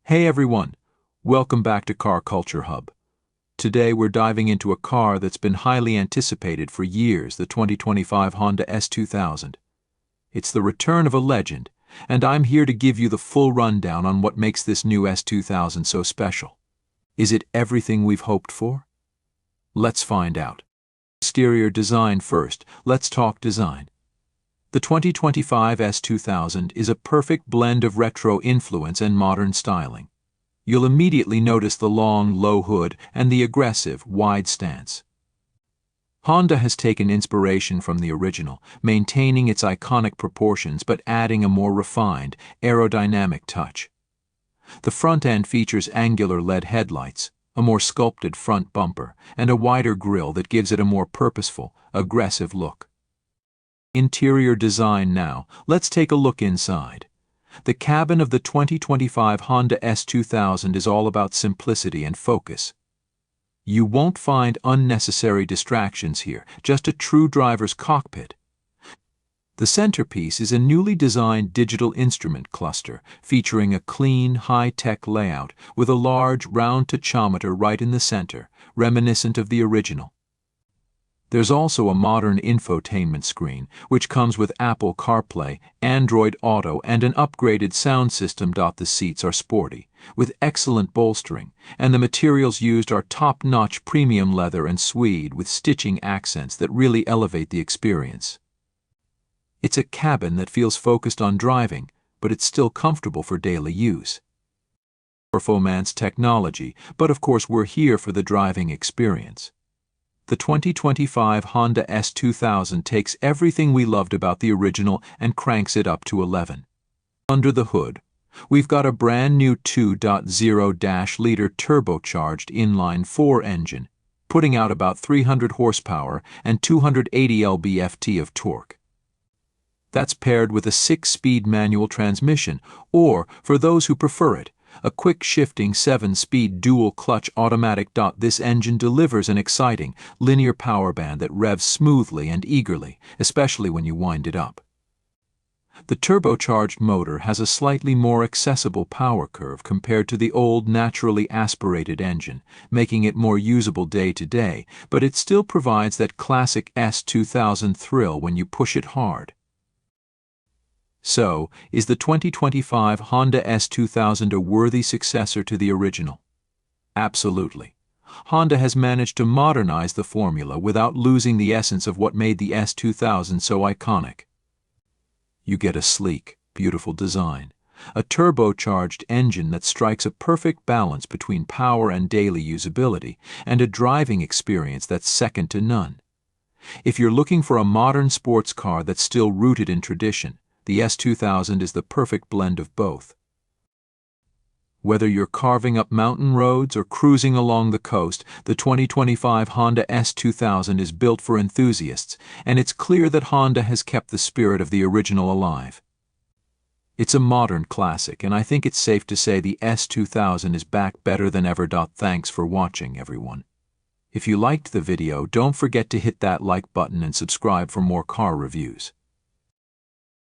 Hey everyone, welcome back to Car Culture Hub. Today we're diving into a car that's been highly anticipated for years, the 2025 Honda S2000. It's the return of a legend, and I'm here to give you the full rundown on what makes this new S2000 so special. Is it everything we've hoped for? Let's find out. Exterior design first. Let's talk design. The 2025 S2000 is a perfect blend of retro influence and modern styling. You'll immediately notice the long, low hood and the aggressive, wide stance. Honda has taken inspiration from the original, maintaining its iconic proportions but adding a more refined, aerodynamic touch. The front end features angular LED headlights, a more sculpted front bumper, and a wider grille that gives it a more purposeful, aggressive look. Interior design now. Let's take a look inside. The cabin of the 2025 Honda S2000 is all about simplicity and focus. You won't find unnecessary distractions here, just a true driver's cockpit. The centerpiece is a newly designed digital instrument cluster featuring a clean, high-tech layout with a large, round tachometer right in the center, reminiscent of the original. There's also a modern infotainment screen, which comes with Apple CarPlay, Android Auto, and an upgraded sound system. The seats are sporty, with excellent bolstering, and the materials used are top-notch premium leather and suede with stitching accents that really elevate the experience. It's a cabin that feels focused on driving, but it's still comfortable for daily use. Performance technology, but of course we're here for the driving experience. The 2025 Honda S2000 takes everything we loved about the original and cranks it up to 11. Under the hood, we've got a brand new 2.0-liter turbocharged inline-4 engine, putting out about 300 horsepower and 280 lb-ft of torque. That's paired with a 6-speed manual transmission, or, for those who prefer it, a quick-shifting 7-speed dual-clutch automatic. This engine delivers an exciting, linear power band that revs smoothly and eagerly, especially when you wind it up. The turbocharged motor has a slightly more accessible power curve compared to the old naturally aspirated engine, making it more usable day to day, but it still provides that classic S2000 thrill when you push it hard. So, is the 2025 Honda S2000 a worthy successor to the original? Absolutely. Honda has managed to modernize the formula without losing the essence of what made the S2000 so iconic. You get a sleek, beautiful design, a turbocharged engine that strikes a perfect balance between power and daily usability, and a driving experience that's second to none. If you're looking for a modern sports car that's still rooted in tradition, the S2000 is the perfect blend of both. Whether you're carving up mountain roads or cruising along the coast, the 2025 Honda S2000 is built for enthusiasts, and it's clear that Honda has kept the spirit of the original alive. It's a modern classic, and I think it's safe to say the S2000 is back better than ever. Thanks for watching, everyone. If you liked the video, don't forget to hit that like button and subscribe for more car reviews.